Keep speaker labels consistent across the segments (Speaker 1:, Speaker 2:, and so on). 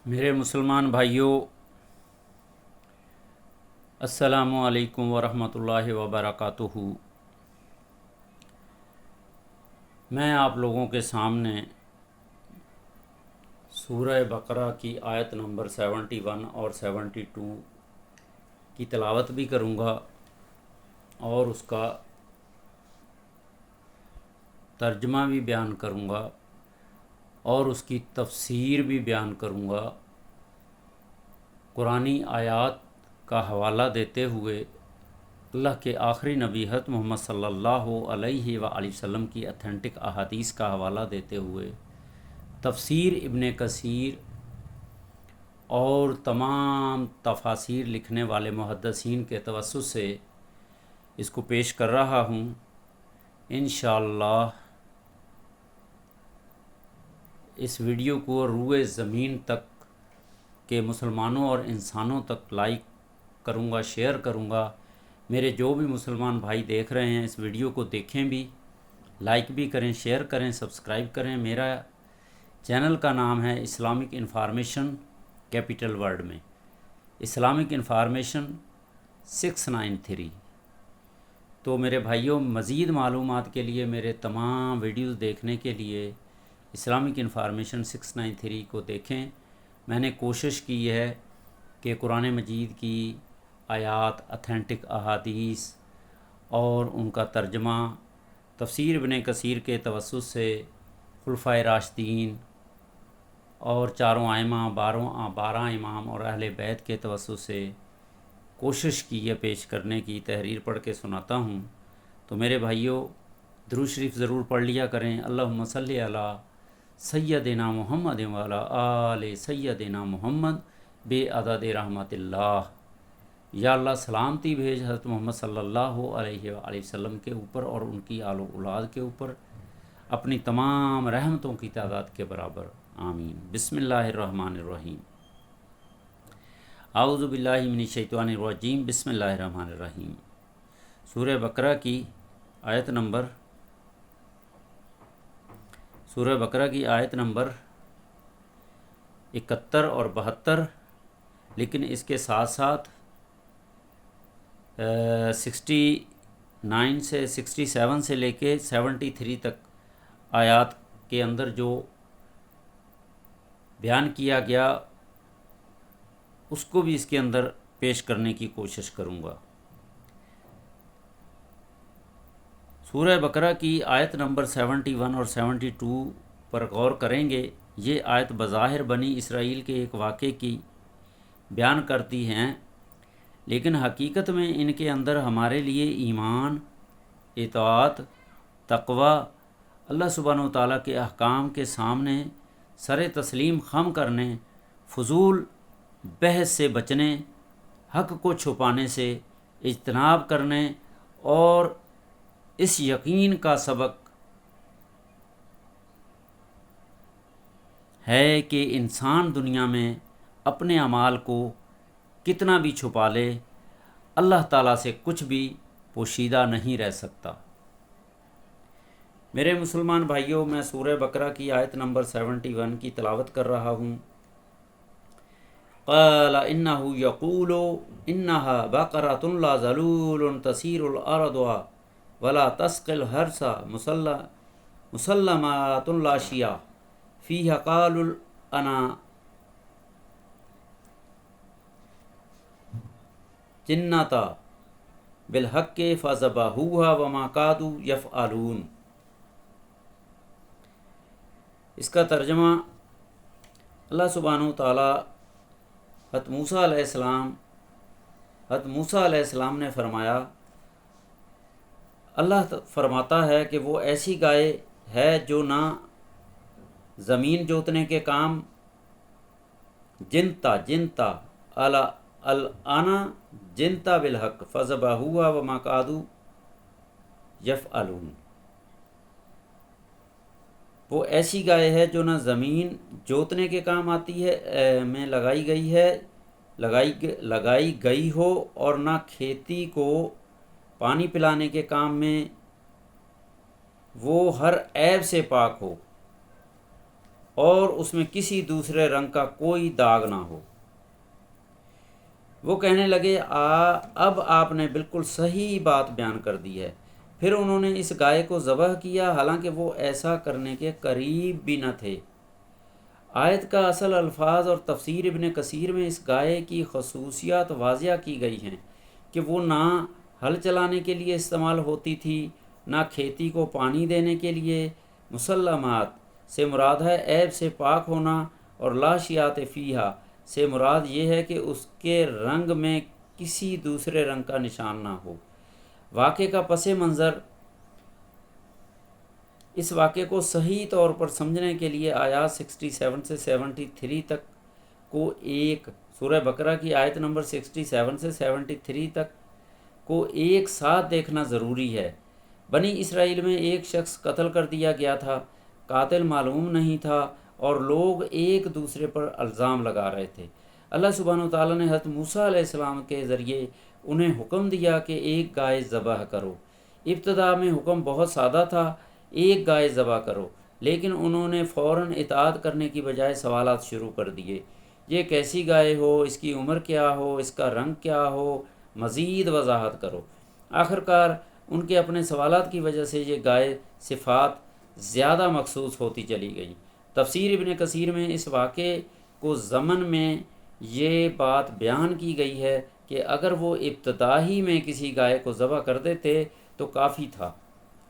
Speaker 1: میرے مسلمان بھائیوں، السلام علیکم ورحمۃ اللہ وبرکاتہ۔ میں آپ لوگوں کے سامنے سورہ بقرہ کی آیت نمبر 71 اور 72 کی تلاوت بھی کروں گا اور اس کا ترجمہ بھی بیان کروں گا اور اس کی تفسیر بھی بیان کروں گا، قرآنی آیات کا حوالہ دیتے ہوئے اللہ کے آخری نبی حضرت محمد صلی اللہ علیہ وآلہ وسلم کی اتھینٹک احادیث کا حوالہ دیتے ہوئے تفسیر ابن کثیر اور تمام تفاسیر لکھنے والے محدثین کے توسط سے اس کو پیش کر رہا ہوں۔ انشاءاللہ اس ویڈیو کو روئے زمین تک کے مسلمانوں اور انسانوں تک لائک کروں گا، شیئر کروں گا۔ میرے جو بھی مسلمان بھائی دیکھ رہے ہیں اس ویڈیو کو دیکھیں بھی، لائک بھی کریں، شیئر کریں، سبسکرائب کریں۔ میرا چینل کا نام ہے اسلامک انفارمیشن کیپٹل ورڈ میں، اسلامک انفارمیشن 693۔ تو میرے بھائیوں، مزید معلومات کے لیے میرے تمام ویڈیوز دیکھنے کے لیے اسلامک انفارمیشن 693 کو دیکھیں۔ میں نے کوشش کی ہے کہ قرآن مجید کی آیات، اتھینٹک احادیث اور ان کا ترجمہ تفسیر ابن کثیر کے توسط سے خلفائے راشدین اور چاروں ائمہ، 12 امام اور اہل بیت کے توسط سے کوشش کی ہے پیش کرنے کی۔ تحریر پڑھ کے سناتا ہوں۔ تو میرے بھائیوں، درود شریف ضرور پڑھ لیا کریں۔ اللہم صلی علی سیدنا محمد وعلی آل سیدنا محمد بے عدد رحمت اللہ۔ یا اللہ سلامتی بھیج حضرت محمد صلی اللہ علیہ وآلہ وسلم کے اوپر اور ان کی آل و اولاد کے اوپر اپنی تمام رحمتوں کی تعداد کے برابر، آمین۔ بسم اللہ الرحمن الرحیم۔ اعوذ باللہ من الشیطان الرجیم، بسم اللہ الرحمن الرحیم۔ سورہ بقرہ کی آیت نمبر 71 اور 72، لیکن اس کے ساتھ ساتھ 69 سے 67 سے لے کے 73 تک آیات کے اندر جو بیان کیا گیا اس کو بھی اس کے اندر پیش کرنے کی کوشش کروں گا۔ سورہ بقرہ کی آیت نمبر 71 اور 72 پر غور کریں گے۔ یہ آیت بظاہر بنی اسرائیل کے ایک واقعے کی بیان کرتی ہیں، لیکن حقیقت میں ان کے اندر ہمارے لیے ایمان، اطاعت، تقوی، اللہ سبحانہ و تعالیٰ کے احکام کے سامنے سر تسلیم خم کرنے، فضول بحث سے بچنے، حق کو چھپانے سے اجتناب کرنے اور اس یقین کا سبق ہے کہ انسان دنیا میں اپنے اعمال کو کتنا بھی چھپا لے، اللہ تعالیٰ سے کچھ بھی پوشیدہ نہیں رہ سکتا۔ میرے مسلمان بھائیوں، میں سورہ بقرہ کی آیت نمبر 71 کی تلاوت کر رہا ہوں۔ قال انہ یقول انہا بقرۃ لا ذلول تثیر الارض ولا تسقی الحرث مسلمات لا شیاء فیہا قالوا انا جنتا بالحق فذبحوها وما کادوا یفعلون۔ اس کا ترجمہ، اللہ سبحانہ وتعالیٰ حضرت موسیٰ علیہ السلام نے فرمایا، اللہ فرماتا ہے کہ وہ ایسی گائے ہے جو نہ زمین جوتنے کے کام، جنتا الانا جنتا بالحق فذبحوها وما کادوا یفعلون۔ وہ ایسی گائے ہے جو نہ زمین جوتنے کے کام آتی ہے میں لگائی گئی ہو اور نہ کھیتی کو پانی پلانے کے کام میں وہ ہر عیب سے پاک ہو۔ اور اس میں کسی دوسرے رنگ کا کوئی داغ نہ ہو۔ وہ کہنے لگے اب آپ نے بالکل صحیح بات بیان کر دی ہے۔ پھر انہوں نے اس گائے کو ذبح کیا، حالانکہ وہ ایسا کرنے کے قریب بھی نہ تھے۔ آیت کا اصل الفاظ اور تفسیر ابن کثیر میں اس گائے کی خصوصیات واضح کی گئی ہیں کہ وہ نہ ہل چلانے کے لیے استعمال ہوتی تھی، نہ کھیتی کو پانی دینے کے لیے۔ مسلمات سے مراد ہے عیب سے پاک ہونا، اور لاشیات فیہا سے مراد یہ ہے کہ اس کے رنگ میں کسی دوسرے رنگ کا نشان نہ ہو۔ واقعے کا پس منظر، اس واقعے کو صحیح طور پر سمجھنے کے لیے آیات 67 سے 73 تک کو سورہ بقرہ کی آیت نمبر 67 سے 73 تک کو ایک ساتھ دیکھنا ضروری ہے۔ بنی اسرائیل میں ایک شخص قتل کر دیا گیا تھا، قاتل معلوم نہیں تھا اور لوگ ایک دوسرے پر الزام لگا رہے تھے۔ اللہ سبحانہ و تعالیٰ نے حضرت موسیٰ علیہ السلام کے ذریعے انہیں حکم دیا کہ ایک گائے ذبح کرو۔ ابتدا میں حکم بہت سادہ تھا، ایک گائے ذبح کرو، لیکن انہوں نے فوراً اطاعت کرنے کی بجائے سوالات شروع کر دیے۔ یہ کیسی گائے ہو، اس کی عمر کیا ہو، اس کا رنگ کیا ہو، مزید وضاحت کرو۔ آخرکار ان کے اپنے سوالات کی وجہ سے یہ گائے صفات زیادہ مخصوص ہوتی چلی گئی۔ تفسیر ابن کثیر میں اس واقعے کو ضمن میں یہ بات بیان کی گئی ہے کہ اگر وہ ابتدا ہی میں کسی گائے کو ذبح کر دیتے تو کافی تھا،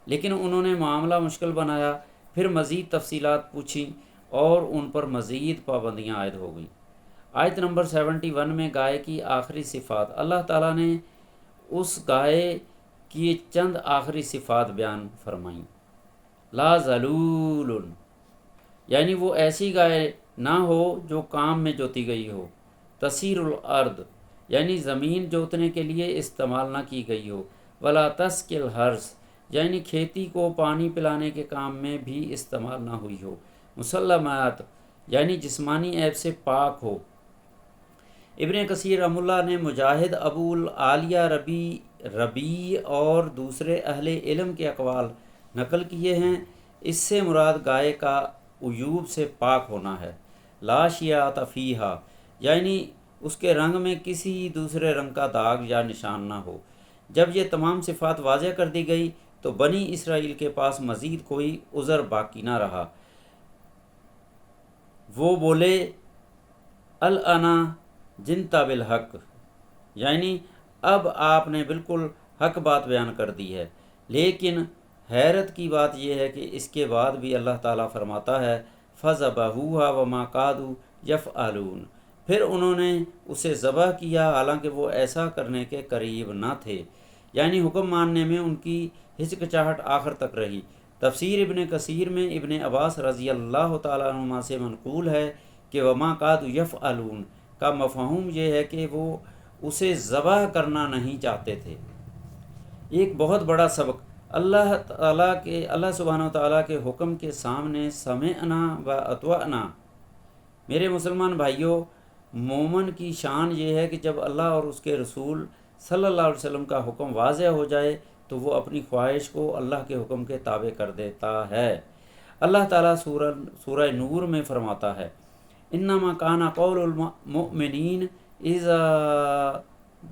Speaker 1: لیکن انہوں نے معاملہ مشکل بنایا، پھر مزید تفصیلات پوچھیں اور ان پر مزید پابندیاں عائد ہو گئیں۔ آیت نمبر 71 میں گائے کی آخری صفات، اللہ تعالیٰ نے اس گائے کی چند آخری صفات بیان فرمائیں۔ لا ذلول، یعنی وہ ایسی گائے نہ ہو جو کام میں جوتی گئی ہو۔ تسیر الارض، یعنی زمین جوتنے کے لیے استعمال نہ کی گئی ہو۔ ولا تسقی الحرث، یعنی کھیتی کو پانی پلانے کے کام میں بھی استعمال نہ ہوئی ہو۔ مسلمات، یعنی جسمانی عیب سے پاک ہو۔ ابن کثیر رحمہ اللہ نے مجاہد، ابو العالیہ ربیع اور دوسرے اہل علم کے اقوال نقل کیے ہیں۔ اس سے مراد گائے کا عیوب سے پاک ہونا ہے۔ لا شیاۃ فیہا، یعنی اس کے رنگ میں کسی دوسرے رنگ کا داغ یا نشان نہ ہو۔ جب یہ تمام صفات واضح کر دی گئی تو بنی اسرائیل کے پاس مزید کوئی عذر باقی نہ رہا۔ وہ بولے الانا جنت بالحق، یعنی اب آپ نے بالکل حق بات بیان کر دی ہے۔ لیکن حیرت کی بات یہ ہے کہ اس کے بعد بھی اللہ تعالیٰ فرماتا ہے فَذَبَحُوهَا وَمَا قَادُوا يَفْعَلُونَ، پھر انہوں نے اسے ذبح کیا حالانکہ وہ ایسا کرنے کے قریب نہ تھے، یعنی حکم ماننے میں ان کی ہچکچاہٹ آخر تک رہی۔ تفسیر ابن کثیر میں ابن عباس رضی اللہ تعالیٰ عنہما سے منقول ہے کہ وما قَادُوا يَفْعَلُونَ کا مفہوم یہ ہے کہ وہ اسے ذبح کرنا نہیں چاہتے تھے۔ ایک بہت بڑا سبق، اللہ سبحانہ و تعالیٰ کے حکم کے سامنے سمعنا و اطعنا۔ میرے مسلمان بھائیوں، مومن کی شان یہ ہے کہ جب اللہ اور اس کے رسول صلی اللہ علیہ وسلم کا حکم واضح ہو جائے تو وہ اپنی خواہش کو اللہ کے حکم کے تابع کر دیتا ہے۔ اللہ تعالیٰ سورہ نور میں فرماتا ہے انما کان قول المؤمنین اذا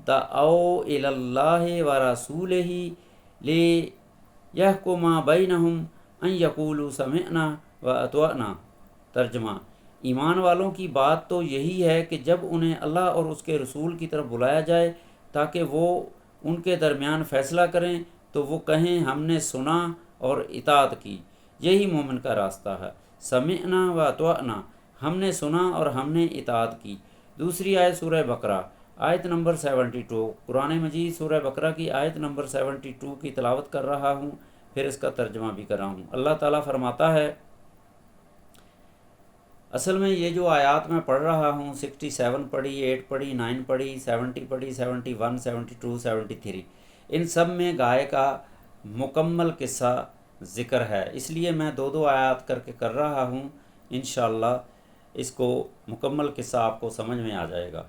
Speaker 1: دعوا الی اللہ ورسولہ لیحکم بینہم ان یقولوا سمعنا واطعنا۔ ترجمہ، ایمان والوں کی بات تو یہی ہے کہ جب انہیں اللہ اور اس کے رسول کی طرف بلایا جائے تاکہ وہ ان کے درمیان فیصلہ کریں تو وہ کہیں ہم نے سنا اور اطاعت کی۔ یہی مومن کا راستہ ہے، سمعنا و اطعنا، ہم نے سنا اور ہم نے اطاعت کی۔ دوسری آیت سورہ بقرہ آیت نمبر 72، قرآن مجید سورہ بقرہ کی آیت نمبر 72 کی تلاوت کر رہا ہوں، پھر اس کا ترجمہ بھی کر رہا ہوں۔ اللہ تعالیٰ فرماتا ہے، اصل میں یہ جو آیات میں پڑھ رہا ہوں 67 پڑھی، 8 پڑھی، 9 پڑھی، 70 پڑھی، 71، 72، 73، ان سب میں گائے کا مکمل قصہ ذکر ہے، اس لیے میں دو آیات کر کے کر رہا ہوں۔ انشاءاللہ اس کو مکمل قصہ آپ کو سمجھ میں آ جائے گا۔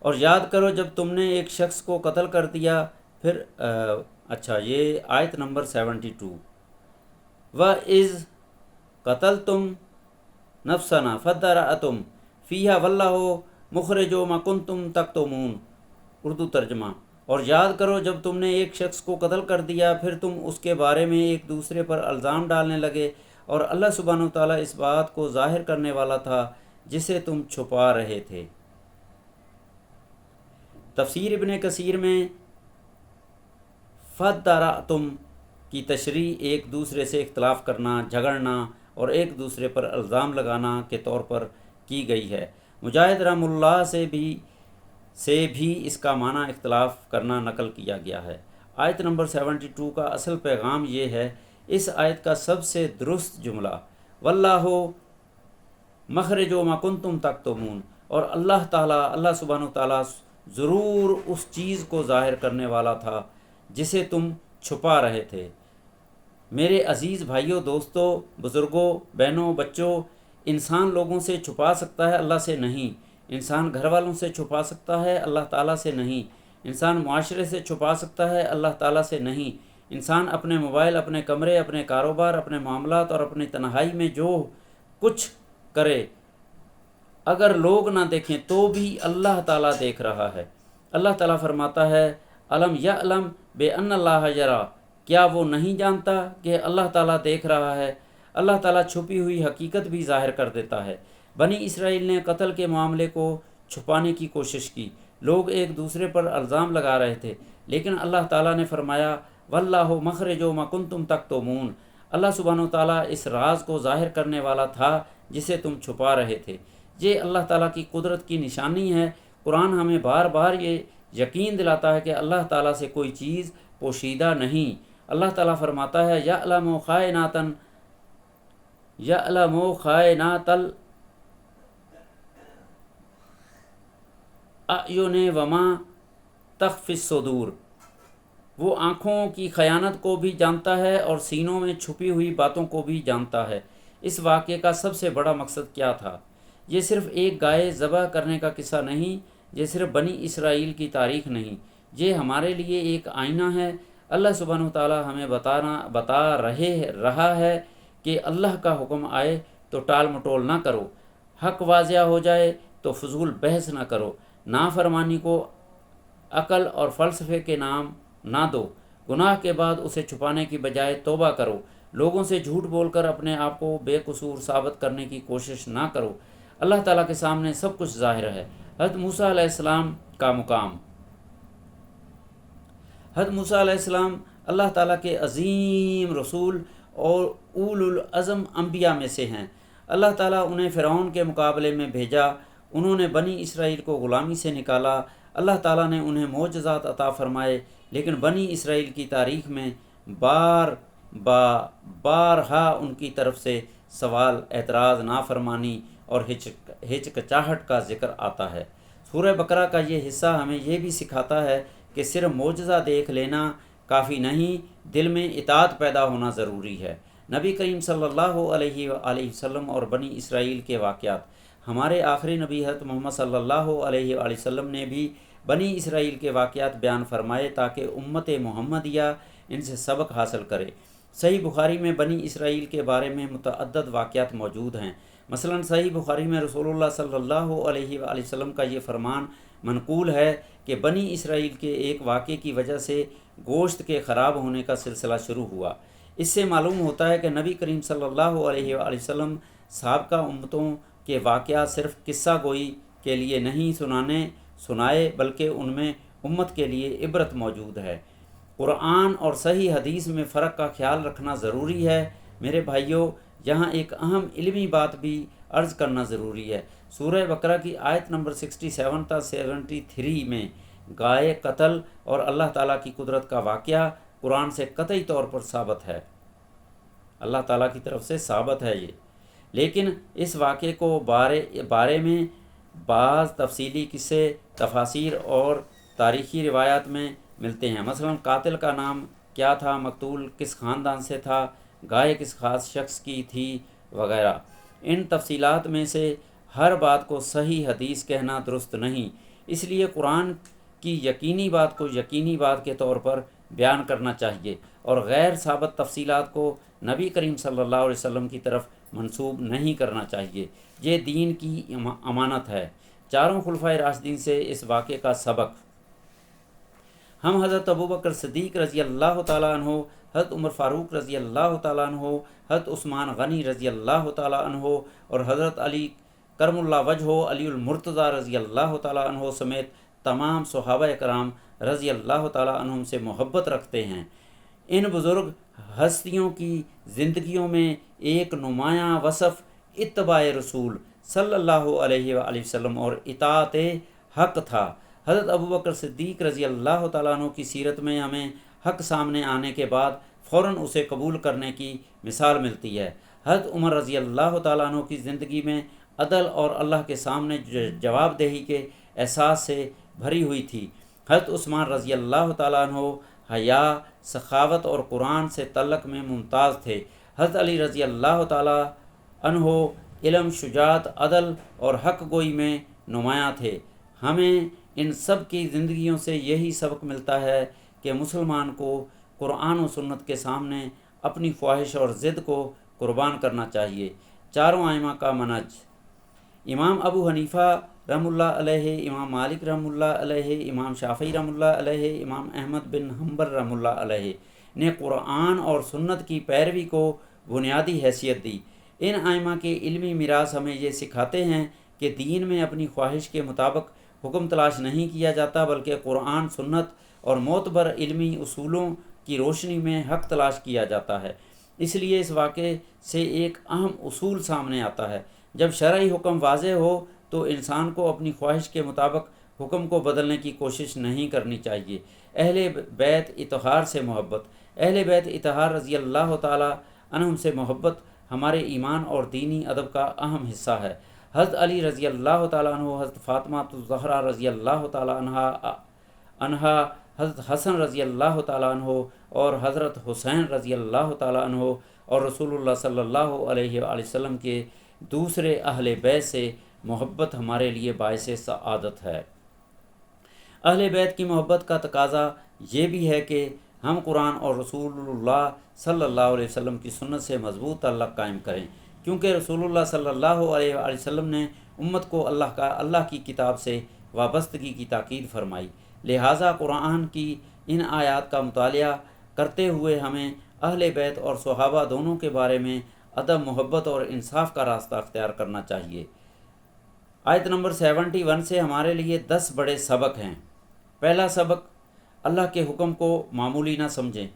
Speaker 1: اور یاد کرو جب تم نے ایک شخص کو قتل کر دیا، پھر یہ آیت نمبر 72، وَإِذْ قتل تم نفسنا فدرأتم فیہا واللہ مخرج ما کنتم تکتمون۔ اردو ترجمہ: اور یاد کرو جب تم نے ایک شخص کو قتل کر دیا، پھر تم اس کے بارے میں ایک دوسرے پر الزام ڈالنے لگے، اور اللہ سبحانہ و تعالیٰ اس بات کو ظاہر کرنے والا تھا جسے تم چھپا رہے تھے۔ تفسیر ابن کثیر میں فَدَّرَأْتُمْ کی تشریح ایک دوسرے سے اختلاف کرنا، جھگڑنا اور ایک دوسرے پر الزام لگانا کے طور پر کی گئی ہے۔ مجاہد رحمہ اللہ سے بھی اس کا معنی اختلاف کرنا نقل کیا گیا ہے۔ آیت نمبر 72 کا اصل پیغام یہ ہے۔ اس آیت کا سب سے درست جملہ واللہ مخرج ما کنتم تکتمون، اور اللہ سبحانہ و تعالیٰ ضرور اس چیز کو ظاہر کرنے والا تھا جسے تم چھپا رہے تھے۔ میرے عزیز بھائیوں، دوستوں، بزرگوں، بہنوں، بچوں، انسان لوگوں سے چھپا سکتا ہے، اللہ سے نہیں۔ انسان گھر والوں سے چھپا سکتا ہے، اللہ تعالیٰ سے نہیں۔ انسان معاشرے سے چھپا سکتا ہے، اللہ تعالیٰ سے نہیں۔ انسان اپنے موبائل، اپنے کمرے، اپنے کاروبار، اپنے معاملات اور اپنی تنہائی میں جو کچھ کرے، اگر لوگ نہ دیکھیں تو بھی اللہ تعالیٰ دیکھ رہا ہے۔ اللہ تعالیٰ فرماتا ہے الم یعلم بان اللہ یری، کیا وہ نہیں جانتا کہ اللہ تعالیٰ دیکھ رہا ہے۔ اللہ تعالیٰ چھپی ہوئی حقیقت بھی ظاہر کر دیتا ہے۔ بنی اسرائیل نے قتل کے معاملے کو چھپانے کی کوشش کی، لوگ ایک دوسرے پر الزام لگا رہے تھے، لیکن اللہ تعالیٰ نے فرمایا واللہ مخرج ما کنتم تکتمون، اللہ سبحانہ و تعالیٰ اس راز کو ظاہر کرنے والا تھا جسے تم چھپا رہے تھے۔ یہ اللہ تعالیٰ کی قدرت کی نشانی ہے۔ قرآن ہمیں بار بار یہ یقین دلاتا ہے کہ اللہ تعالیٰ سے کوئی چیز پوشیدہ نہیں۔ اللہ تعالیٰ فرماتا ہے یعلم خائنات الاعین وما تخفی الصدور، وہ آنکھوں کی خیانت کو بھی جانتا ہے اور سینوں میں چھپی ہوئی باتوں کو بھی جانتا ہے۔ اس واقعے کا سب سے بڑا مقصد کیا تھا؟ یہ صرف ایک گائے ذبح کرنے کا قصہ نہیں، یہ صرف بنی اسرائیل کی تاریخ نہیں، یہ ہمارے لیے ایک آئینہ ہے۔ اللہ سبحانہ و تعالیٰ ہمیں بتا رہا ہے کہ اللہ کا حکم آئے تو ٹال مٹول نہ کرو، حق واضح ہو جائے تو فضول بحث نہ کرو، نافرمانی کو عقل اور فلسفے کے نام نہ دو، گناہ کے بعد اسے چھپانے کی بجائے توبہ کرو، لوگوں سے جھوٹ بول کر اپنے آپ کو بے قصور ثابت کرنے کی کوشش نہ کرو۔ اللہ تعالیٰ کے سامنے سب کچھ ظاہر ہے۔ حضرت موسیٰ علیہ السلام کا مقام۔ حضرت موسیٰ علیہ السلام اللہ تعالیٰ کے عظیم رسول اور اول العزم انبیاء میں سے ہیں۔ اللہ تعالیٰ انہیں فرعون کے مقابلے میں بھیجا، انہوں نے بنی اسرائیل کو غلامی سے نکالا، اللہ تعالیٰ نے انہیں معجزات عطا فرمائے، لیکن بنی اسرائیل کی تاریخ میں بارہا ان کی طرف سے سوال، اعتراض، نافرمانی اور ہچکچاہٹ کا ذکر آتا ہے۔ سورہ بقرہ کا یہ حصہ ہمیں یہ بھی سکھاتا ہے کہ صرف معجزہ دیکھ لینا کافی نہیں، دل میں اطاعت پیدا ہونا ضروری ہے۔ نبی کریم صلی اللہ علیہ وآلہ وسلم اور بنی اسرائیل کے واقعات۔ ہمارے آخری نبی حضرت محمد صلی اللہ علیہ وآلہ وسلم نے بھی بنی اسرائیل کے واقعات بیان فرمائے تاکہ امت محمدیہ ان سے سبق حاصل کرے۔ صحیح بخاری میں بنی اسرائیل کے بارے میں متعدد واقعات موجود ہیں۔ مثلا صحیح بخاری میں رسول اللہ صلی اللہ علیہ وآلہ وسلم کا یہ فرمان منقول ہے کہ بنی اسرائیل کے ایک واقعے کی وجہ سے گوشت کے خراب ہونے کا سلسلہ شروع ہوا۔ اس سے معلوم ہوتا ہے کہ نبی کریم صلی اللہ علیہ وآلہ وسلم سابقہ امتوں کے واقعات صرف قصہ گوئی کے لیے نہیں سنائے بلکہ ان میں امت کے لیے عبرت موجود ہے۔ قرآن اور صحیح حدیث میں فرق کا خیال رکھنا ضروری ہے۔ میرے بھائیوں، یہاں ایک اہم علمی بات بھی عرض کرنا ضروری ہے۔ سورہ بقرہ کی آیت نمبر 67 تا 73 میں گائے قتل اور اللہ تعالیٰ کی قدرت کا واقعہ قرآن سے قطعی طور پر ثابت ہے، اللہ تعالیٰ کی طرف سے ثابت ہے یہ، لیکن اس واقعے کو بارے میں بعض تفصیلی قصے تفاسیر اور تاریخی روایات میں ملتے ہیں۔ مثلا قاتل کا نام کیا تھا، مقتول کس خاندان سے تھا، گائے کس خاص شخص کی تھی وغیرہ۔ ان تفصیلات میں سے ہر بات کو صحیح حدیث کہنا درست نہیں، اس لیے قرآن کی یقینی بات کو یقینی بات کے طور پر بیان کرنا چاہیے اور غیر ثابت تفصیلات کو نبی کریم صلی اللہ علیہ وسلم کی طرف منسوب نہیں کرنا چاہیے۔ یہ دین کی امانت ہے۔ چاروں خلفائے راشدین سے اس واقعے کا سبق: ہم حضرت ابوبکر صدیق رضی اللہ تعالیٰ عنہ، حضرت عمر فاروق رضی اللہ تعالیٰ عنہ، حضرت عثمان غنی رضی اللہ تعالیٰ عنہ اور حضرت علی کرم اللہ وجہہ علی المرتضیٰ رضی اللہ تعالیٰ عنہ سمیت تمام صحابہ کرام رضی اللہ تعالیٰ عنہم سے محبت رکھتے ہیں۔ ان بزرگ ہستیوں کی زندگیوں میں ایک نمایاں وصف اتباع رسول صلی اللہ علیہ وآلہ وسلم اور اطاعت حق تھا۔ حضرت ابوبکر صدیق رضی اللہ تعالیٰ عنہ کی سیرت میں ہمیں حق سامنے آنے کے بعد فوراً اسے قبول کرنے کی مثال ملتی ہے۔ حضرت عمر رضی اللہ تعالیٰ عنہ کی زندگی میں عدل اور اللہ کے سامنے جواب دہی کے احساس سے بھری ہوئی تھی۔ حضرت عثمان رضی اللہ تعالیٰ عنہ حیا، سخاوت اور قرآن سے تعلق میں ممتاز تھے۔ حضرت علی رضی اللہ تعالیٰ عنہ علم، شجاعت، عدل اور حق گوئی میں نمایاں تھے۔ ہمیں ان سب کی زندگیوں سے یہی سبق ملتا ہے کہ مسلمان کو قرآن و سنت کے سامنے اپنی خواہش اور ضد کو قربان کرنا چاہیے۔ چاروں ائمہ کا منہج: امام ابو حنیفہ رحم اللہ علیہ، امام مالک رحم اللہ علیہ، امام شافعی رحم اللہ علیہ، امام احمد بن حنبل رحم اللہ علیہ نے قرآن اور سنت کی پیروی کو بنیادی حیثیت دی۔ ان ائمہ کے علمی میراث ہمیں یہ سکھاتے ہیں کہ دین میں اپنی خواہش کے مطابق حکم تلاش نہیں کیا جاتا، بلکہ قرآن، سنت اور معتبر علمی اصولوں کی روشنی میں حق تلاش کیا جاتا ہے۔ اس لیے اس واقعے سے ایک اہم اصول سامنے آتا ہے: جب شرعی حکم واضح ہو تو انسان کو اپنی خواہش کے مطابق حکم کو بدلنے کی کوشش نہیں کرنی چاہیے۔ اہل بیت اطہار سے محبت: اہل بیت اطہار رضی اللہ تعالیٰ عنہم سے محبت ہمارے ایمان اور دینی ادب کا اہم حصہ ہے۔ حضرت علی رضی اللہ تعالیٰ عنہ، حضرت فاطمہ الزہرا رضی اللہ تعالیٰ عنہا، حضرت حسن رضی اللہ تعالیٰ عنہ اور حضرت حسین رضی اللہ تعالیٰ عنہ اور رسول اللہ صلی اللہ علیہ وآلہ وسلم کے دوسرے اہل بیت سے محبت ہمارے لیے باعث سعادت ہے۔ اہل بیت کی محبت کا تقاضا یہ بھی ہے کہ ہم قرآن اور رسول اللہ صلی اللہ علیہ وسلم کی سنت سے مضبوط تعلق قائم کریں، کیونکہ رسول اللہ صلی اللہ علیہ وآلہ وسلم نے امت کو اللہ کی کتاب سے وابستگی کی تاکید فرمائی۔ لہٰذا قرآن کی ان آیات کا مطالعہ کرتے ہوئے ہمیں اہل بیت اور صحابہ دونوں کے بارے میں ادب، محبت اور انصاف کا راستہ اختیار کرنا چاہیے۔ آیت نمبر 71 سے ہمارے لیے 10 بڑے سبق ہیں۔ پہلا سبق: اللہ کے حکم کو معمولی نہ سمجھیں۔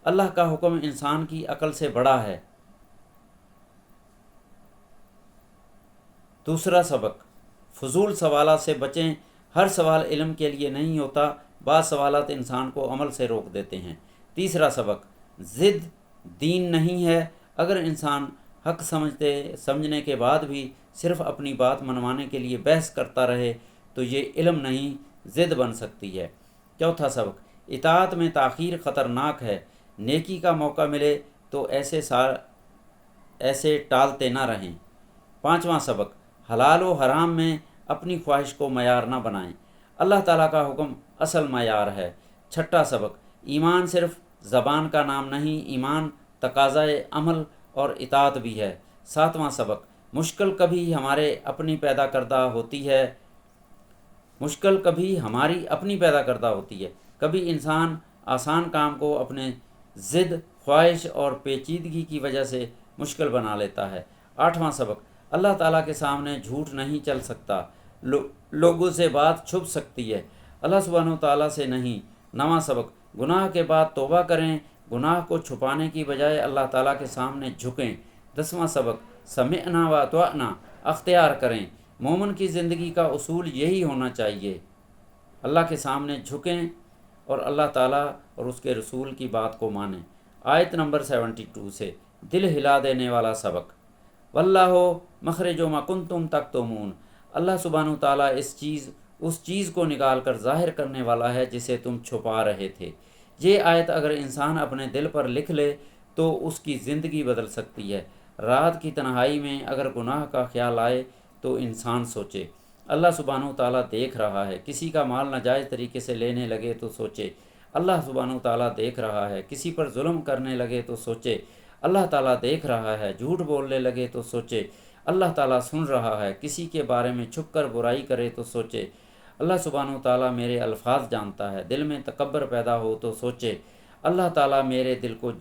Speaker 1: اللہ کا حکم انسان کی عقل سے بڑا ہے۔ دوسرا سبق: فضول سوالات سے بچیں۔ ہر سوال علم کے لیے نہیں ہوتا، بعض سوالات انسان کو عمل سے روک دیتے ہیں۔ تیسرا سبق: ضد دین نہیں ہے۔ اگر انسان حق سمجھنے کے بعد بھی صرف اپنی بات منوانے کے لیے بحث کرتا رہے تو یہ علم نہیں، ضد بن سکتی ہے۔ چوتھا سبق: اطاعت میں تاخیر خطرناک ہے۔ نیکی کا موقع ملے تو ایسے ٹالتے نہ رہیں۔ پانچواں سبق: حلال و حرام میں اپنی خواہش کو معیار نہ بنائیں۔ اللہ تعالیٰ کا حکم اصل معیار ہے۔ چھٹا سبق: ایمان صرف زبان کا نام نہیں، ایمان تقاضۂ عمل اور اطاعت بھی ہے۔ ساتواں سبق: مشکل کبھی ہماری اپنی پیدا کردہ ہوتی ہے۔ کبھی انسان آسان کام کو اپنے ضد، خواہش اور پیچیدگی کی وجہ سے مشکل بنا لیتا ہے۔ آٹھواں سبق: اللہ تعالیٰ کے سامنے جھوٹ نہیں چل سکتا، لوگوں سے بات چھپ سکتی ہے، اللہ سبحانہ و تعالیٰ سے نہیں۔ نواں سبق: گناہ کے بعد توبہ کریں، گناہ کو چھپانے کی بجائے اللہ تعالیٰ کے سامنے جھکیں۔ 10واں سبق: سمعنا و اطعنا اختیار کریں۔ مومن کی زندگی کا اصول یہی ہونا چاہیے، اللہ کے سامنے جھکیں اور اللہ تعالیٰ اور اس کے رسول کی بات کو مانیں۔ آیت نمبر 72 سے دل ہلا دینے والا سبق: واللہ مخرج ما کنتم تکتمون۔ اللہ سبحانہ و تعالیٰ اس چیز کو نکال کر ظاہر کرنے والا ہے جسے تم چھپا رہے تھے۔ یہ آیت اگر انسان اپنے دل پر لکھ لے تو اس کی زندگی بدل سکتی ہے۔ رات کی تنہائی میں اگر گناہ کا خیال آئے تو انسان سوچے، اللہ سبحانہ و تعالیٰ دیکھ رہا ہے۔ کسی کا مال ناجائز طریقے سے لینے لگے تو سوچے، اللہ سبحانہ و تعالیٰ دیکھ رہا ہے۔ کسی پر ظلم کرنے لگے تو سوچے، اللہ تعالیٰ دیکھ رہا ہے، جھوٹ بولنے لگے تو سوچے اللہ تعالیٰ سن رہا ہے، کسی کے بارے میں چھپ کر برائی کرے تو سوچے اللہ سبحانہ و تعالیٰ میرے الفاظ جانتا ہے، دل میں تکبر پیدا ہو تو سوچے اللہ تعالیٰ میرے دل کو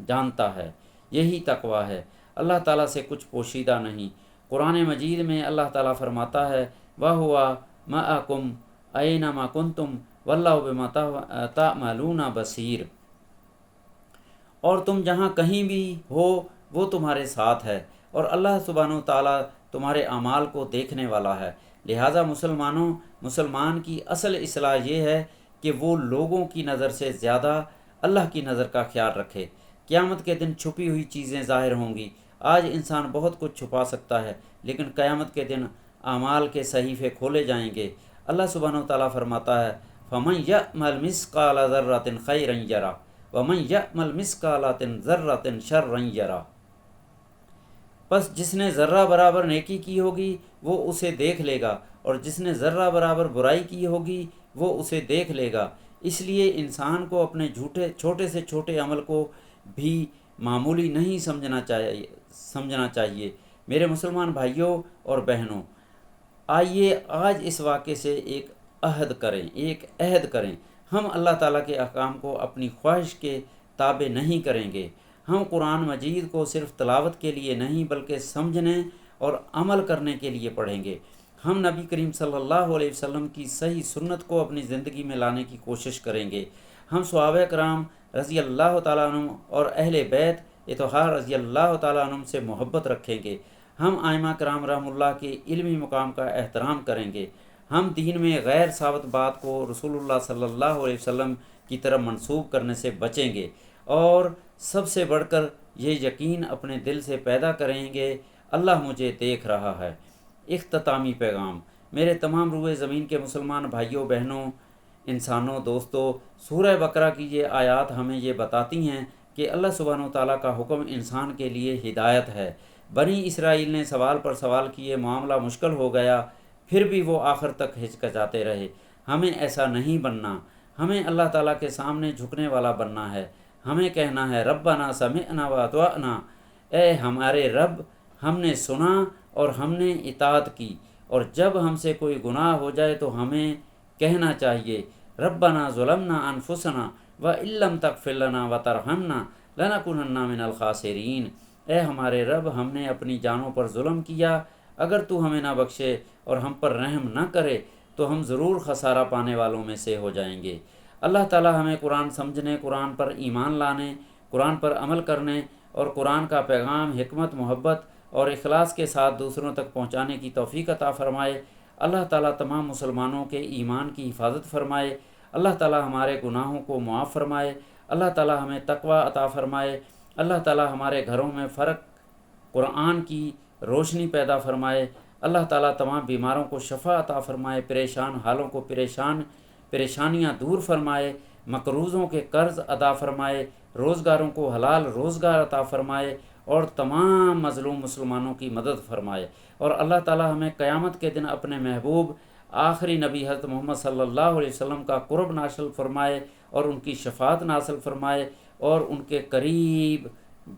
Speaker 1: جانتا ہے۔ یہی تقوی ہے، اللہ تعالیٰ سے کچھ پوشیدہ نہیں۔ قرآن مجید میں اللہ تعالیٰ فرماتا ہے وَهُوَ مَعَكُمْ أَيْنَمَا كُنْتُمْ وَاللَّهُ بِمَا تَعْمَلُونَ بَصِيرٌ، اور تم جہاں کہیں بھی ہو وہ تمہارے ساتھ ہے، اور اللہ سبحانہ و تعالیٰ تمہارے اعمال کو دیکھنے والا ہے۔ لہٰذا مسلمان کی اصل اصلاح یہ ہے کہ وہ لوگوں کی نظر سے زیادہ اللہ کی نظر کا خیال رکھے۔ قیامت کے دن چھپی ہوئی چیزیں ظاہر ہوں گی۔ آج انسان بہت کچھ چھپا سکتا ہے، لیکن قیامت کے دن اعمال کے صحیفے کھولے جائیں گے۔ اللہ سبحانہ و تعالیٰ فرماتا ہے فَمَنْ يَعْمَلْ مِثْقَالَ ذَرَّةٍ خَيْرًا يَرَهُ وَمَنْ يَعْمَلْ مِثْقَالَ ذَرَّةٍ شَرًّا يَرَهُ، پس جس نے ذرہ برابر نیکی کی ہوگی وہ اسے دیکھ لے گا، اور جس نے ذرہ برابر برائی کی ہوگی وہ اسے دیکھ لے گا۔ اس لیے انسان کو اپنے چھوٹے سے چھوٹے عمل کو بھی معمولی نہیں سمجھنا چاہیے۔ میرے مسلمان بھائیوں اور بہنوں، آئیے آج اس واقعے سے ایک عہد کریں۔ ہم اللہ تعالیٰ کے احکام کو اپنی خواہش کے تابع نہیں کریں گے۔ ہم قرآن مجید کو صرف تلاوت کے لیے نہیں بلکہ سمجھنے اور عمل کرنے کے لیے پڑھیں گے۔ ہم نبی کریم صلی اللہ علیہ وسلم کی صحیح سنت کو اپنی زندگی میں لانے کی کوشش کریں گے۔ ہم صحابہ کرام رضی اللہ تعالیٰ عنہ اور اہل بیت اطہار رضی اللہ تعالیٰ عنہ سے محبت رکھیں گے۔ ہم ائمہ کرام رحمہ اللہ کے علمی مقام کا احترام کریں گے۔ ہم دین میں غیر ثابت بات کو رسول اللہ صلی اللہ علیہ وسلم کی طرف منسوب کرنے سے بچیں گے، اور سب سے بڑھ کر یہ یقین اپنے دل سے پیدا کریں گے اللہ مجھے دیکھ رہا ہے۔ اختتامی پیغام۔ میرے تمام روئے زمین کے مسلمان بھائیوں بہنوں، انسانوں، دوستوں، سورہ بقرہ کی یہ آیات ہمیں یہ بتاتی ہیں کہ اللہ سبحانہ و تعالیٰ کا حکم انسان کے لیے ہدایت ہے۔ بنی اسرائیل نے سوال پر سوال کیے، معاملہ مشکل ہو گیا، پھر بھی وہ آخر تک ہچکچاتے رہے۔ ہمیں ایسا نہیں بننا، ہمیں اللہ تعالیٰ کے سامنے جھکنے والا بننا ہے۔ ہمیں کہنا ہے ربنا سمعنا واطعنا، اے ہمارے رب، ہم نے سنا اور ہم نے اطاعت کی۔ اور جب ہم سے کوئی گناہ ہو جائے تو ہمیں کہنا چاہیے ربنا ظلمنا انفسنا وان لم تغفر لنا وترحمنا لنکونن من الخاسرین، اے ہمارے رب، ہم نے اپنی جانوں پر ظلم کیا، اگر تو ہمیں نہ بخشے اور ہم پر رحم نہ کرے تو ہم ضرور خسارہ پانے والوں میں سے ہو جائیں گے۔ اللہ تعالی ہمیں قرآن سمجھنے، قرآن پر ایمان لانے، قرآن پر عمل کرنے اور قرآن کا پیغام حکمت، محبت اور اخلاص کے ساتھ دوسروں تک پہنچانے کی توفیق عطا فرمائے۔ اللہ تعالیٰ تمام مسلمانوں کے ایمان کی حفاظت فرمائے۔ اللہ تعالیٰ ہمارے گناہوں کو معاف فرمائے۔ اللہ تعالیٰ ہمیں تقوی عطا فرمائے۔ اللہ تعالیٰ ہمارے گھروں میں فرق قرآن کی روشنی پیدا فرمائے۔ اللہ تعالیٰ تمام بیماروں کو شفا عطا فرمائے، پریشان حالوں کو پریشانیاں دور فرمائے، مقروضوں کے قرض ادا فرمائے، روزگاروں کو حلال روزگار عطا فرمائے، اور تمام مظلوم مسلمانوں کی مدد فرمائے۔ اور اللہ تعالیٰ ہمیں قیامت کے دن اپنے محبوب آخری نبی حضرت محمد صلی اللہ علیہ وسلم کا قرب نازل فرمائے اور ان کی شفاعت نازل فرمائے اور ان کے قریب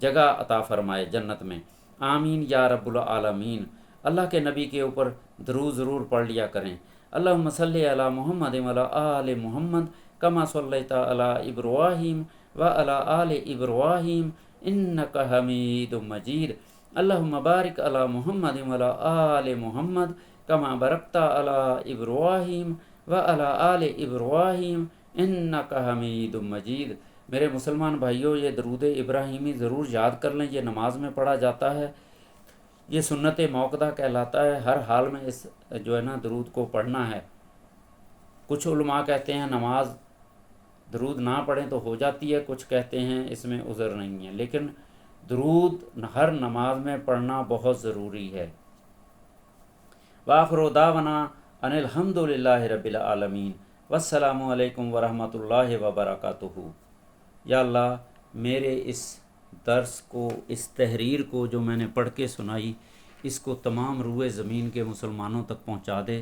Speaker 1: جگہ عطا فرمائے جنت میں۔ آمین یا رب العالمین۔ اللہ کے نبی کے اوپر درود ضرور پڑھ لیا کریں۔ اللہم صلی علی محمد وعلی آل محمد کما صلیت علی ابراہیم وعلی آل ابراہیم انک حمید مجید۔ اللہم بارک علی محمد وعلی آل محمد کما بارکت علی ابراہیم وعلی آل ابراہیم انک حمید مجید۔ میرے مسلمان بھائیوں، یہ درود ابراہیمی ضرور یاد کر لیں، یہ نماز میں پڑھا جاتا ہے، یہ سنت موقدہ کہلاتا ہے۔ ہر حال میں اس درود کو پڑھنا ہے۔ کچھ علماء کہتے ہیں نماز درود نہ پڑھیں تو ہو جاتی ہے، کچھ کہتے ہیں اس میں عذر نہیں ہے، لیکن درود ہر نماز میں پڑھنا بہت ضروری ہے۔ وآخر دعوانا ان الحمد للہ رب العالمین، والسلام علیکم ورحمۃ اللہ وبرکاتہ۔ یا اللہ، میرے اس درس کو، اس تحریر کو جو میں نے پڑھ کے سنائی، اس کو تمام روئے زمین کے مسلمانوں تک پہنچا دے۔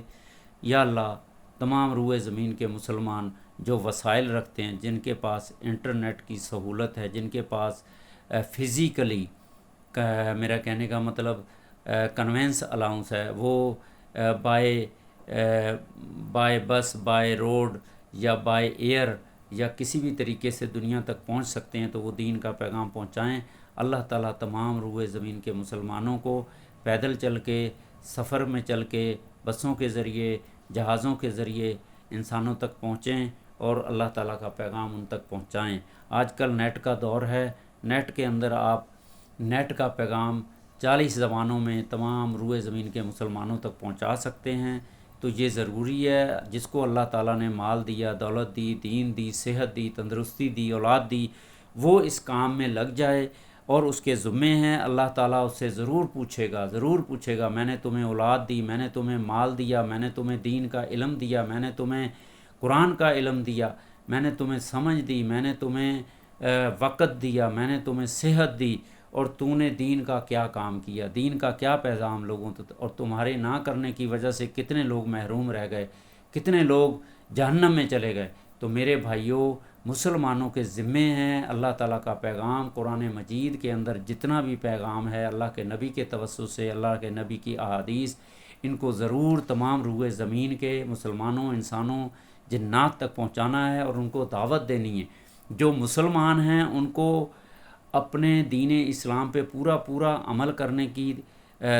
Speaker 1: یا اللہ، تمام روئے زمین کے مسلمان جو وسائل رکھتے ہیں، جن کے پاس انٹرنیٹ کی سہولت ہے، جن کے پاس فزیکلی، میرا کہنے کا مطلب کنوینس الاؤنس ہے، وہ بائی بائی بس، بائی روڈ یا بائی ایئر یا کسی بھی طریقے سے دنیا تک پہنچ سکتے ہیں، تو وہ دین کا پیغام پہنچائیں۔ اللہ تعالیٰ تمام روئے زمین کے مسلمانوں کو پیدل چل کے، سفر میں چل کے، بسوں کے ذریعے، جہازوں کے ذریعے انسانوں تک پہنچیں اور اللہ تعالیٰ کا پیغام ان تک پہنچائیں۔ آج کل نیٹ کا دور ہے، نیٹ کے اندر آپ نیٹ کا پیغام 40 زبانوں میں تمام روئے زمین کے مسلمانوں تک پہنچا سکتے ہیں۔ تو یہ ضروری ہے، جس کو اللہ تعالیٰ نے مال دیا، دولت دی، دین دی، صحت دی، تندرستی دی، اولاد دی، وہ اس کام میں لگ جائے، اور اس کے ذمے ہیں۔ اللہ تعالیٰ اس سے ضرور پوچھے گا، ضرور پوچھے گا، میں نے تمہیں اولاد دی، میں نے تمہیں مال دیا، میں نے تمہیں دین کا علم دیا، میں نے تمہیں قرآن کا علم دیا، میں نے تمہیں سمجھ دی، میں نے تمہیں وقت دیا، میں نے تمہیں صحت دی، اور تو نے دین کا کیا کام کیا، دین کا کیا پیغام لوگوں تک، اور تمہارے نہ کرنے کی وجہ سے کتنے لوگ محروم رہ گئے، کتنے لوگ جہنم میں چلے گئے۔ تو میرے بھائیوں، مسلمانوں کے ذمے ہیں اللہ تعالیٰ کا پیغام، قرآن مجید کے اندر جتنا بھی پیغام ہے اللہ کے نبی کے توسط سے، اللہ کے نبی کی احادیث، ان کو ضرور تمام روئے زمین کے مسلمانوں، انسانوں، جنات تک پہنچانا ہے، اور ان کو دعوت دینی ہے۔ جو مسلمان ہیں ان کو اپنے دین اسلام پہ پورا عمل کرنے کی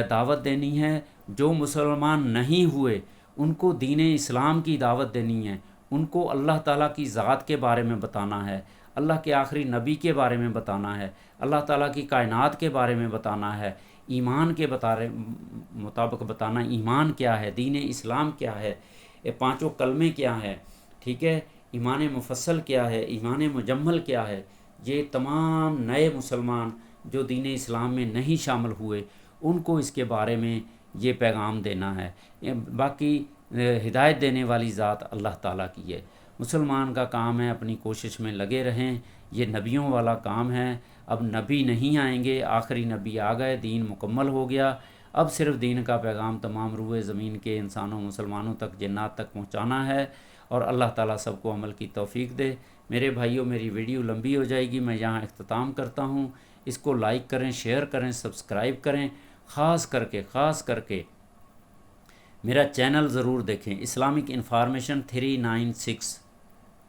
Speaker 1: دعوت دینی ہے۔ جو مسلمان نہیں ہوئے ان کو دین اسلام کی دعوت دینی ہے، ان کو اللہ تعالیٰ کی ذات کے بارے میں بتانا ہے، اللہ کے آخری نبی کے بارے میں بتانا ہے، اللہ تعالیٰ کی کائنات کے بارے میں بتانا ہے، ایمان کے مطابق بتانا، ایمان کیا ہے، دین اسلام کیا ہے، یہ پانچوں کلمے کیا ہے، ٹھیک ہے، ایمان مفصل کیا ہے، ایمان مجمل کیا ہے۔ یہ تمام نئے مسلمان جو دین اسلام میں نہیں شامل ہوئے ان کو اس کے بارے میں یہ پیغام دینا ہے۔ باقی ہدایت دینے والی ذات اللہ تعالیٰ کی ہے۔ مسلمان کا کام ہے اپنی کوشش میں لگے رہیں، یہ نبیوں والا کام ہے۔ اب نبی نہیں آئیں گے، آخری نبی آ گئے، دین مکمل ہو گیا، اب صرف دین کا پیغام تمام روئے زمین کے انسانوں، مسلمانوں تک، جنات تک پہنچانا ہے، اور اللہ تعالیٰ سب کو عمل کی توفیق دے۔ میرے بھائیوں، میری ویڈیو لمبی ہو جائے گی، میں یہاں اختتام کرتا ہوں۔ اس کو لائک کریں، شیئر کریں، سبسکرائب کریں، خاص کر کے میرا چینل ضرور دیکھیں، Islamic information 396،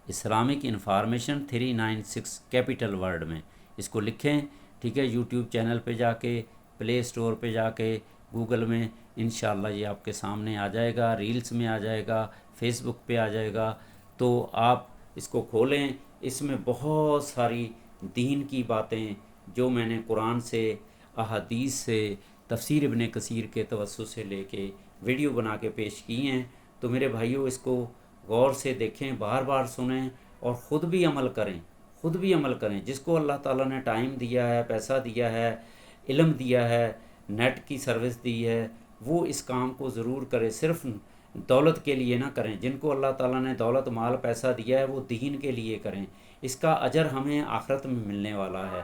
Speaker 1: Islamic information 396 capital word میں اس کو لکھیں، ٹھیک ہے۔ یوٹیوب چینل پہ جا کے، پلے اسٹور پہ جا کے، گوگل میں انشاءاللہ یہ آپ کے سامنے آ جائے گا، ریلز میں آ جائے گا، فیس بک پہ آ جائے گا۔ تو آپ اس کو کھولیں، اس میں بہت ساری دین کی باتیں جو میں نے قرآن سے، احادیث سے، تفسیر ابن کثیر کے توسط سے لے کے ویڈیو بنا کے پیش کی ہیں۔ تو میرے بھائیوں، اس کو غور سے دیکھیں، بار بار سنیں، اور خود بھی عمل کریں۔ جس کو اللہ تعالیٰ نے ٹائم دیا ہے، پیسہ دیا ہے، علم دیا ہے، نیٹ کی سروس دی ہے، وہ اس کام کو ضرور کرے، صرف دولت کے لیے نہ کریں۔ جن کو اللہ تعالیٰ نے دولت، مال، پیسہ دیا ہے وہ دین کے لیے کریں، اس کا اجر ہمیں آخرت میں ملنے والا ہے۔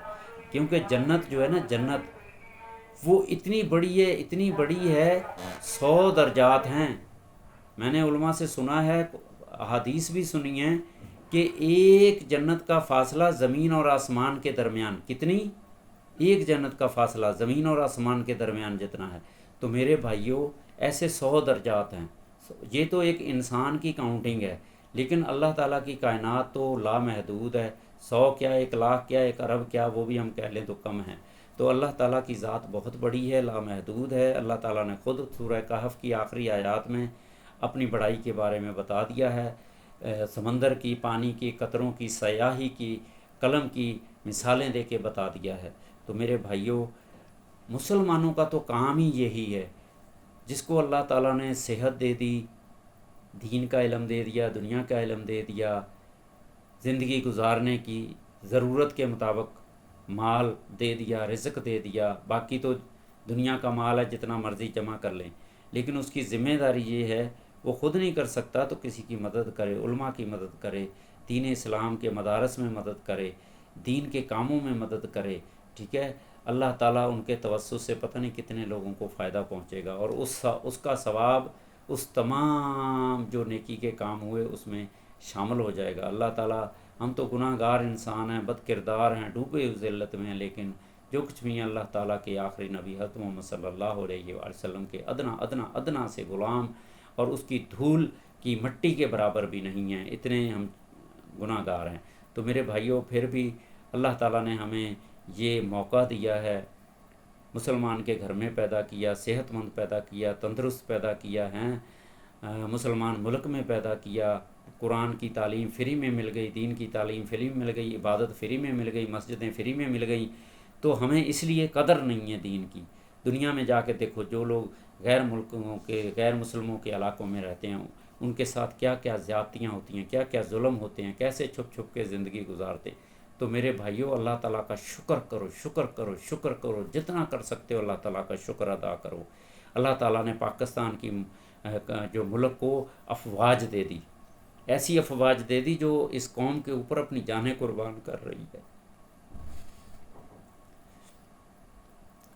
Speaker 1: کیونکہ جنت جو ہے نا، جنت وہ اتنی بڑی ہے، 100 درجات ہیں۔ میں نے علماء سے سنا ہے، احادیث بھی سنی ہیں، کہ ایک جنت کا فاصلہ زمین اور آسمان کے درمیان، ایک جنت کا فاصلہ زمین اور آسمان کے درمیان جتنا ہے۔ تو میرے بھائیوں، ایسے 100 درجات ہیں۔ یہ تو ایک انسان کی کاؤنٹنگ ہے، لیکن اللہ تعالیٰ کی کائنات تو لامحدود ہے۔ 100 کیا، 1,00,000 کیا، 1 ارب کیا، وہ بھی ہم کہہ لیں تو کم ہیں۔ تو اللہ تعالیٰ کی ذات بہت بڑی ہے، لامحدود ہے۔ اللہ تعالیٰ نے خود سورہ کہف کی آخری آیات میں اپنی بڑائی کے بارے میں بتا دیا ہے۔ سمندر کی، پانی کی، قطروں کی، سیاہی کی، قلم کی مثالیں دے کے بتا دیا ہے۔ تو میرے بھائیوں، مسلمانوں کا تو کام ہی یہی ہے۔ جس کو اللہ تعالیٰ نے صحت دے دی، دین کا علم دے دیا، دنیا کا علم دے دیا، زندگی گزارنے کی ضرورت کے مطابق مال دے دیا، رزق دے دیا، باقی تو دنیا کا مال ہے جتنا مرضی جمع کر لیں، لیکن اس کی ذمہ داری یہ ہے، وہ خود نہیں کر سکتا تو کسی کی مدد کرے، علماء کی مدد کرے، دین اسلام کے مدارس میں مدد کرے، دین کے کاموں میں مدد کرے، ٹھیک ہے۔ اللہ تعالیٰ ان کے توسط سے پتہ نہیں کتنے لوگوں کو فائدہ پہنچے گا، اور اس کا ثواب اس تمام جو نیکی کے کام ہوئے اس میں شامل ہو جائے گا۔ اللہ تعالیٰ، ہم تو گناہ گار انسان ہیں، بد کردار ہیں، ڈوبے ہوئے ذلت میں ہیں، لیکن جو کچھ بھی ہیں اللہ تعالیٰ کے آخری نبی حضرت محمد صلی اللہ علیہ وآلہ وسلم کے ادنا ادنا ادنا سے غلام، اور اس کی دھول کی مٹی کے برابر بھی نہیں ہیں، اتنے ہم گناہ گار ہیں۔ تو میرے بھائیوں، پھر بھی اللہ تعالیٰ نے ہمیں یہ موقع دیا ہے، مسلمان کے گھر میں پیدا کیا، صحت مند پیدا کیا، تندرست پیدا کیا ہے، مسلمان ملک میں پیدا کیا، قرآن کی تعلیم فری میں مل گئی، دین کی تعلیم فری میں مل گئی، عبادت فری میں مل گئی، مسجدیں فری میں مل گئیں، تو ہمیں اس لیے قدر نہیں ہے دین کی۔ دنیا میں جا کے دیکھو، جو لوگ غیر ملکوں کے، غیر مسلموں کے علاقوں میں رہتے ہیں، ان کے ساتھ کیا کیا زیادتیاں ہوتی ہیں، کیا کیا ظلم ہوتے ہیں، کیسے چھپ چھپ کے زندگی گزارتے۔ تو میرے بھائیوں، اللہ تعالیٰ کا شکر کرو، شکر کرو، شکر کرو، جتنا کر سکتے ہو اللہ تعالیٰ کا شکر ادا کرو۔ اللہ تعالیٰ نے پاکستان کی جو ملک کو افواج دے دی، ایسی افواج دے دی جو اس قوم کے اوپر اپنی جانیں قربان کر رہی ہے،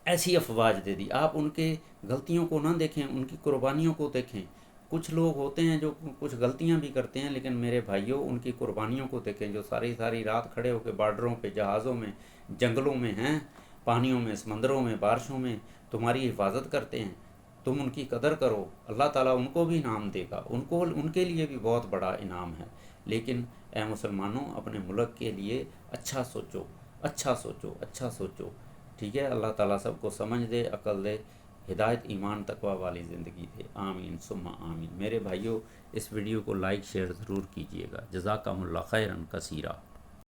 Speaker 1: ایسی افواج دے دی۔ آپ ان کے غلطیوں کو نہ دیکھیں، ان کی قربانیوں کو دیکھیں۔ کچھ لوگ ہوتے ہیں جو کچھ غلطیاں بھی کرتے ہیں، لیکن میرے بھائیوں ان کی قربانیوں کو دیکھیں، جو ساری ساری رات کھڑے ہو کے بارڈروں پہ، جہازوں میں، جنگلوں میں ہیں، پانیوں میں، سمندروں میں، بارشوں میں تمہاری حفاظت کرتے ہیں۔ تم ان کی قدر کرو، اللہ تعالیٰ ان کو بھی انعام دے گا، ان کے لیے بھی بہت بڑا انعام ہے۔ لیکن اے مسلمانوں، اپنے ملک کے لیے اچھا سوچو، اچھا سوچو، اچھا سوچو، ٹھیک ہے؟ اللہ تعالیٰ سب کو سمجھ دے، عقل دے، ہدایت، ایمان، تقوی والی زندگی دے، آمین ثم آمین۔ میرے بھائیوں، اس ویڈیو کو لائک شیئر ضرور کیجیے گا۔ جزاکم اللہ خیرا کثیرا۔